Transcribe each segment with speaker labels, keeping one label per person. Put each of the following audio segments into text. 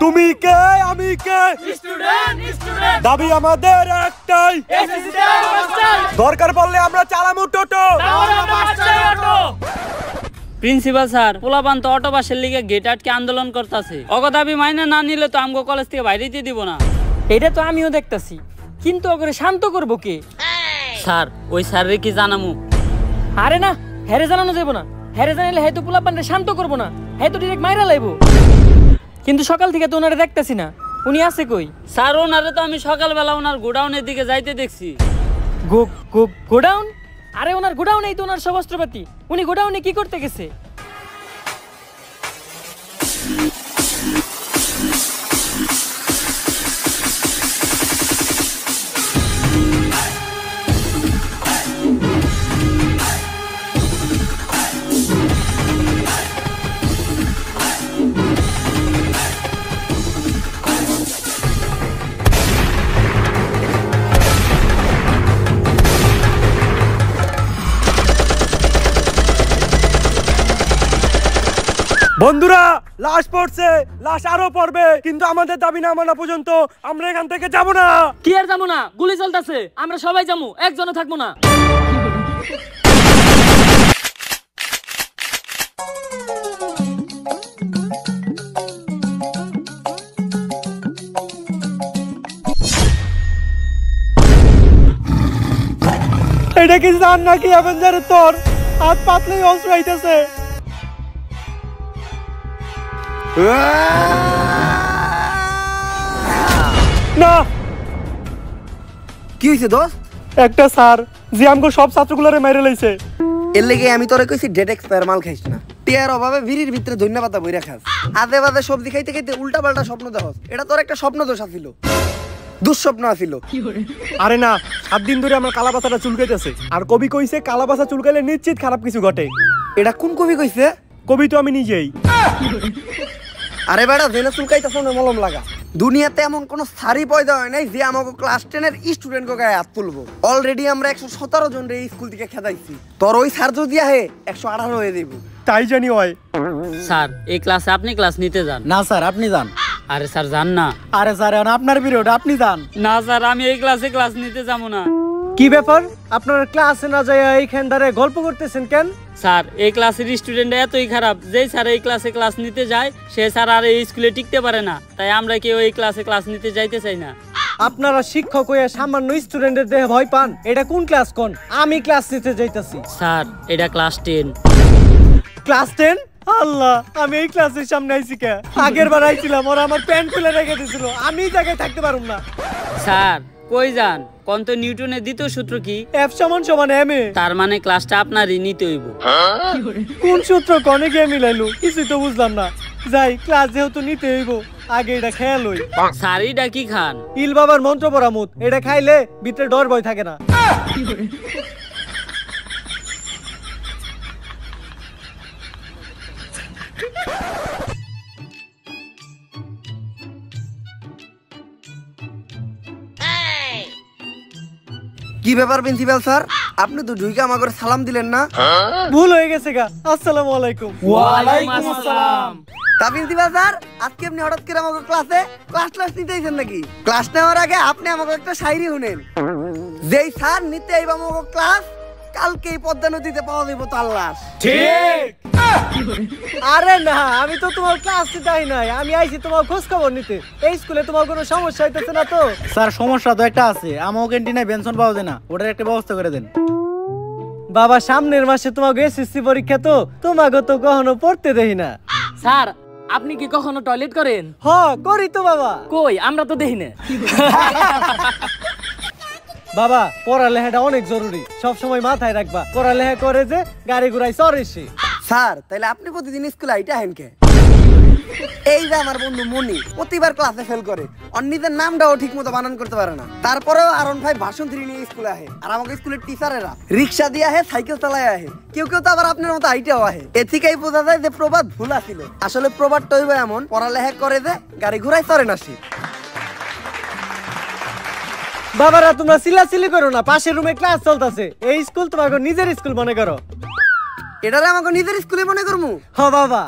Speaker 1: তুমি কে আমি কে
Speaker 2: student student
Speaker 1: দাবি আমাদের একটাই দরকার পড়লে আমরা চালামু টোটো
Speaker 2: প্রিন্সিপাল স্যার পোলাপান তো অটো বাসের লিগে গেট আটকে আন্দোলন করতেছে অগ দাবি মাইনে না নিলে তো আমগো কলেজ থেকে বাইরে দিয়ে দিব না।
Speaker 3: এটা তো আমিও দেখতাছি কিন্তু ওকে শান্ত করবো কে?
Speaker 2: স্যার ওই স্যারের কি জানামু?
Speaker 3: আরে না হেরে জানানো যাবো না, হেরে জানাইলে হয়তো পোলাপানরে শান্ত করবো না, হয়তো ডিরেক্ট মাইরা লাইবো। কিন্তু সকাল থেকে তো ওনারে দেখতেছি না, উনি আছে কই?
Speaker 2: স্যার ওনারে তো আমি সকালবেলা ওনার গোডাউনের দিকে যাইতে দেখছি।
Speaker 3: গোডাউন? আরে ওনার গোডাউনেই তো ওনার সব অস্ত্রপাতি, উনি গোডাউনে কি করতে গেছে?
Speaker 1: বন্ধুরা লাশ পড়ছে, লাশ আরো পড়বে, কিন্তু আমাদের দাবি না মানা পর্যন্ত আমরা এখান থেকে যাব না।
Speaker 3: কি আর যাবো না? গুলি চলতেছে, আমরা সবাই যাবো, একজনও থাকবো না।
Speaker 1: এটা কি জান নাকি অ্যাভেঞ্জারের তোর হাত পাতলেই অস্ত্র আইতেছে। না
Speaker 4: কি হইছে দোস্ত?
Speaker 1: একটা স্যার যে আমগো সব ছাত্রগুলোরে মাইরে লাইছে।
Speaker 4: এর লেগে আমি তোরে কইছি ডেট এক্সপায়ার মাল খাইস না। টিয়ার অভাবে ভিড়ির ভিতরে ধন্যবাদ বইরা খাস, আদে বাদে সবজি খাইতে খাইতে উল্টা পাল্টা স্বপ্ন দেখস। এটা তোর একটা স্বপ্ন দোষ আছিল, দুঃস্বপ্ন আছিল।
Speaker 1: আরে না, 7 দিন ধরে আমার কালাপাতাটা চুলকাইতেছে, আর কবি কইছে কালাপাতা চুলকাইলে নিশ্চিত খারাপ কিছু ঘটে।
Speaker 4: এটা কোন কবি কইছে?
Speaker 1: কবি তো আমি নিজেই।
Speaker 4: আরে বেটা জেনে চুলকাইতেছ না মলম লাগা। দুনিয়াতে এমন কোন সারি পয়দা হয় নাই যে আমাকে ক্লাস 10 এর স্টুডেন্ট কে গায়ে হাত তুলবো। অলরেডি আমরা 117 জন রে স্কুল থেকে খেদাইছি, তোর ওই স্যার যদি আহে 118 হয়ে দেব।
Speaker 1: তাই জানি হয়।
Speaker 2: স্যার এই ক্লাসে আপনি ক্লাস নিতে যান।
Speaker 5: না স্যার আপনি যান।
Speaker 2: আরে স্যার যান না।
Speaker 5: আরে স্যার আপনার পিরিয়ড, আপনি যান।
Speaker 2: না স্যার আমি এই ক্লাসে ক্লাস নিতে যাবো না।
Speaker 1: কি ব্যাপার, আপনারা ক্লাসে না যায় এইখান ধরে গল্প করতেছেন কেন?
Speaker 2: স্যার এই ক্লাসের স্টুডেন্ট এতই খারাপ, যেই স্যার এই ক্লাসে ক্লাস নিতে যায় সে স্যার আর এই স্কুলে টিকতে পারে না, তাই আমরা কেউ এই ক্লাসে ক্লাস নিতে যাইতে চাই না।
Speaker 1: আপনারা শিক্ষক হয়ে সামান্য স্টুডেন্টের দেহে ভয় পান? এটা কোন ক্লাস কোন? আমি ক্লাস নিতে যাইতাছি।
Speaker 2: স্যার এটা ক্লাস 10।
Speaker 1: ক্লাস 10? আল্লাহ, আমি এই ক্লাসের সামনে আইছি কে? আগের বার আইছিলাম ওরা আমার প্যান্ট খুলে রেখে দিছিল, আমি এই জায়গায় থাকতে পারুম না।
Speaker 2: স্যার কই যান? কোন তো নিউটনের দ্বিতীয় সূত্র কি?
Speaker 1: F = ma।
Speaker 2: তার মানে ক্লাসটা আপনারই নিতে হইব।
Speaker 1: কোন সূত্র কোনে গিয়ে মিলাইলো কিছুই তো বুঝলাম না। যাই, ক্লাস যেহেতু নিতে হইব আগে এটা খেয়াল হই।
Speaker 2: স্যার এটা কি খান?
Speaker 1: ইল বাবার মন্ত্র পরামুত, এটা খাইলে ভিতরে ডর ভয় থাকে না।
Speaker 4: কি ব্যাপার প্রিন্সিপাল স্যার, আপনি তো ঢুইকা আমাকে সালাম দিলেন না?
Speaker 1: ভুল হয়ে গেছে গা। আসসালামু আলাইকুম।
Speaker 3: ওয়ালাইকুম আসসালাম।
Speaker 4: তা প্রিন্সিপাল স্যার আজকে আপনি হঠাৎ করে আমাকে ক্লাস নিতে আইছেন নাকি? ক্লাস নেওয়ার আগে আপনি আমাকে একটা শায়রি শুনেন। যেই স্যার নিতে আইব আমাকে ক্লাস, কালকেই পদ্মা নদীতে পাওয়া যাবে তার লাশ।
Speaker 1: ঠিক। আরে না, আমি তো তোমার ক্লাস নিতে আই নাই, আমি আইছি তোমার খোঁজ খবর নিতে। এই স্কুলে তোমার কোনো সমস্যা হইতেছে না তো?
Speaker 5: স্যার সমস্যা তো একটা আছে, আমার ক্যান্টিনে বেনশন পাওয়া যায় না, ওটার একটা ব্যবস্থা করে দেন।
Speaker 1: বাবা সামনের মাসে তোমাকে এসএসসি পরীক্ষা, তো তোমাকে তো কখনো পড়তে দেই না।
Speaker 3: স্যার আপনি কি কখনো টয়লেট করেন?
Speaker 1: হ্যাঁ করি তো বাবা।
Speaker 3: কই আমরা তো দেখি না।
Speaker 1: বাবা পড়ালেখাটা অনেক জরুরি, সব সময় মাথায় রাখবা। পড়ালেখা করে যে গাড়ি ঘুরাই চড়েছি।
Speaker 4: স্যার তাইলে আপনি প্রতিদিন স্কুলে আইটা হেন কে? এই যে আমার বন্ধু মনি প্রতিবার ক্লাসে ফেল করে, ওর নিজের নামটাও ঠিক মতো বানান করতে পারে না, তারপরেও আরন ভাই ভাষণ 3 নিয়ে স্কুলে আহে। আর আমাকে স্কুলের টিচারেরা রিক্সা দিয়ে আহে, সাইকেল চালায় আহে, কেউ কেউ তো আবার আপনার মতো আইটাও আহে। এ থেকেই বোঝা যায় যে প্রবাদ ভুল ছিল। আসলে প্রবাদটা হইব এমন, পড়ালেখা করে যে গাড়ি ঘুরাই চড়ে না সে।
Speaker 1: বাবারা তোমরা চিল্লাচিল্লি করো না, পাশের রুমে ক্লাস চলতেছে। এই স্কুল তোমাকে নিজের স্কুল মনে করো।
Speaker 4: এটারে আমাকে নিজের স্কুলে মনে করমু?
Speaker 1: হ বাবা।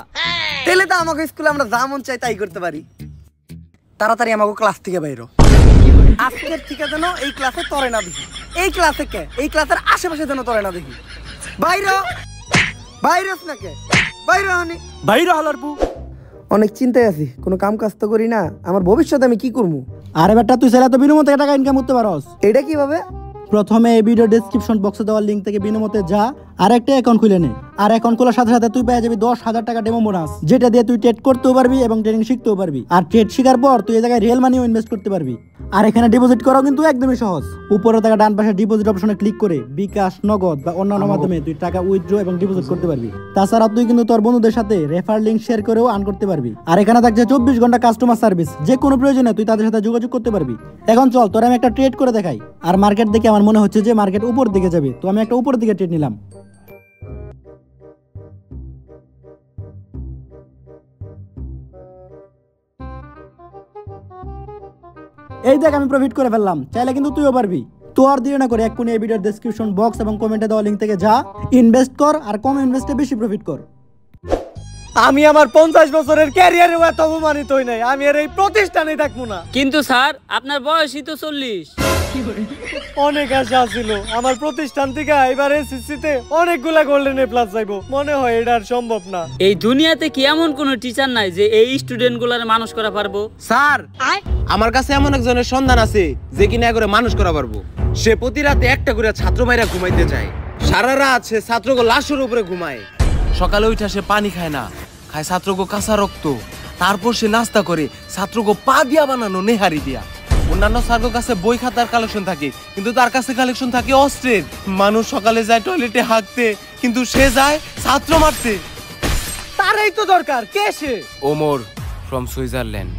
Speaker 4: তাহলে তো আমাকে স্কুলে আমরা যা মন চাই তাই করতে পারি। তাড়াতাড়ি আমাকে ক্লাস থেকে বাইরো। আজকের থেকে যেন এই ক্লাসে তরে না দেখি, এই ক্লাসে কে, এই ক্লাসের আশেপাশে যেন তরে না দেখি। বাইরো বাইরস না কে, বাইরো হানি
Speaker 5: বাইরে হালারপু।
Speaker 4: অনেক চিন্তায় আছি, কোনো কাম কাজ তো করি না, আমার ভবিষ্যতে আমি কি করবো?
Speaker 5: আরে বেটা তুই ছেলে তো বিনামূল্যে টাকা ইনকাম করতে পারস।
Speaker 4: এটা কিভাবে?
Speaker 5: প্রথমে এই ভিডিও ডেসক্রিপশন বক্সে দেওয়া লিংক থেকে বিনামূল্যে যা আর একটা অ্যাকাউন্ট খুলে নে। আর অ্যাকাউন্ট খোলার সাথে সাথে তুই পেয়ে যাবি 10,000 টাকা ডেমো বোনাস, যেটা দিয়ে তুই ট্রেড করতেও পারবি এবং ট্রেডিং শিখতেও পারবি। আর ট্রেড শেখার পর তুই এই জায়গায় রিয়েল মানিও ইনভেস্ট করতে পারবি। আর এখানে ডিপোজিট করাও কিন্তু একদমই সহজ। উপরে থাকা ডান পাশে ডিপোজিট অপশনে ক্লিক করে বিকাশ, নগদ বা অন্যান্য মাধ্যমে তুই টাকা উইথড্র এবং ডিপোজিট করতে পারবি। তাছাড়া তুই কিন্তু তোর বন্ধুদের সাথে রেফার লিংক শেয়ার করেও আর্ন করতে পারবি। আর এখানে থাকছে 24 ঘন্টা কাস্টমার সার্ভিস, যে কোনো প্রয়োজনে তুই তাদের সাথে যোগাযোগ করতে পারবি। এখন চল তোর আমি একটা ট্রেড করে দেখাই। আর মার্কেট দেখে আমার মনে হচ্ছে যে মার্কেট উপর দিকে যাবে, তো আমি একটা উপর দিকে ট্রেড নিলাম। এই দেখ আমি প্রফিট করে ফেললাম, চাইলে কিন্তু তুইও পারবি। তো আর দেরি না করে এক্ষুনি এই ভিডিওর ডেসক্রিপশন বক্স এবং কমেন্টে দেওয়া লিংক থেকে যা, ইনভেস্ট কর আর কম ইনভেস্টে বেশি প্রফিট কর।
Speaker 1: আমি আমার 50 বছরের ক্যারিয়ারে এত অপমানিত হই নাই, আমি আর এই প্রতিষ্ঠানে থাকবো না।
Speaker 2: কিন্তু স্যার আপনার বয়সই তো 40।
Speaker 1: অনেক আশা ছিল আমার প্রতিষ্ঠান থেকে এবার এসএসসিতে অনেকগুলা গোল্ডেন এ প্লাস যাইবো, মনে হয় এটা আর সম্ভব না।
Speaker 2: এই দুনিয়াতে কি এমন কোন টিচার নাই যে এই স্টুডেন্ট গুলার মানুষ করা পারবো?
Speaker 6: স্যার আমার কাছে এমন একজনের সন্ধান আছে যে কিনা করে মানুষ করা পারবো। সে প্রতি রাতে একটা করে ছাত্র মাইরা ঘুমাইতে যায়, সারা রাত সে ছাত্রকে লাশের উপরে ঘুমায়, সকালে উঠে সে পানি খায় না, খায় ছাত্রকে কাঁচা রক্ত, তারপর সে নাস্তা করে ছাত্রকে পা দিয়া বানানো নেহারি দিয়া। অন্যান্য স্যারের কাছে বই খাতার কালেকশন থাকে, কিন্তু তার কাছে কালেকশন থাকে অস্ত্রের। মানুষ সকালে যায় টয়লেটে হাঁকতে, কিন্তু সে যায় ছাত্র মারতে।
Speaker 1: তারই তো দরকার, কে সে?
Speaker 6: Omar from Switzerland.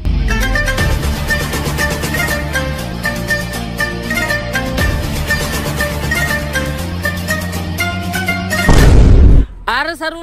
Speaker 2: আরে স্যার